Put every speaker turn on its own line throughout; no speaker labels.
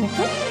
வணக்கம்.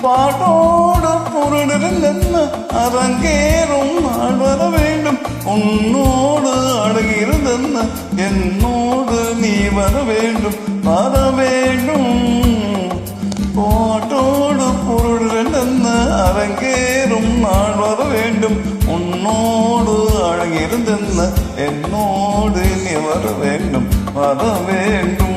பாட்டோடு பொருளிருந்தென்ன அரங்கேறும் நாள் வர வேண்டும். உன்னோடு அழகிருந்தென்ன என்னோடு நீ வர வேண்டும், வர வேண்டும். பாட்டோடு பொருளிருந்தென்ன அரங்கேறும் நாள் வர வேண்டும். உன்னோடு அழகிருந்தென்ன என்னோடு நீ வர வேண்டும், வர வேண்டும்.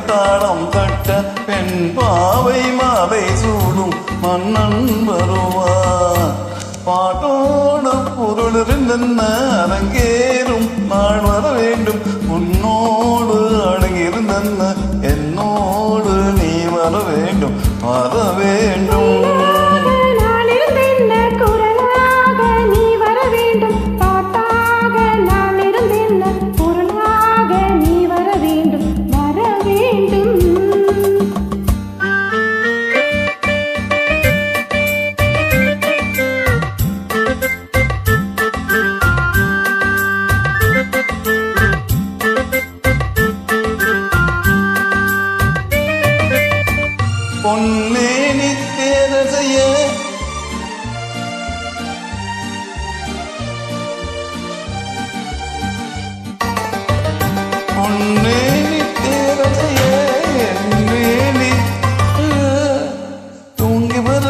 தாளம் கட்ட பெண் பாவை மாலை சூடும் மன்னன் வருவார். பாட்டோடு பொருளிருந்தென்ன அரங்கேறும் நாள் வர வேண்டும். உன்னோடு அழகிருந்தென்ன என்னோடு நீ வர வேண்டும், வர வேண்டும். பொன்னே நீ தேரசைய பொன்னே நீ தேரசைய என்னே நீ தூங்கி வர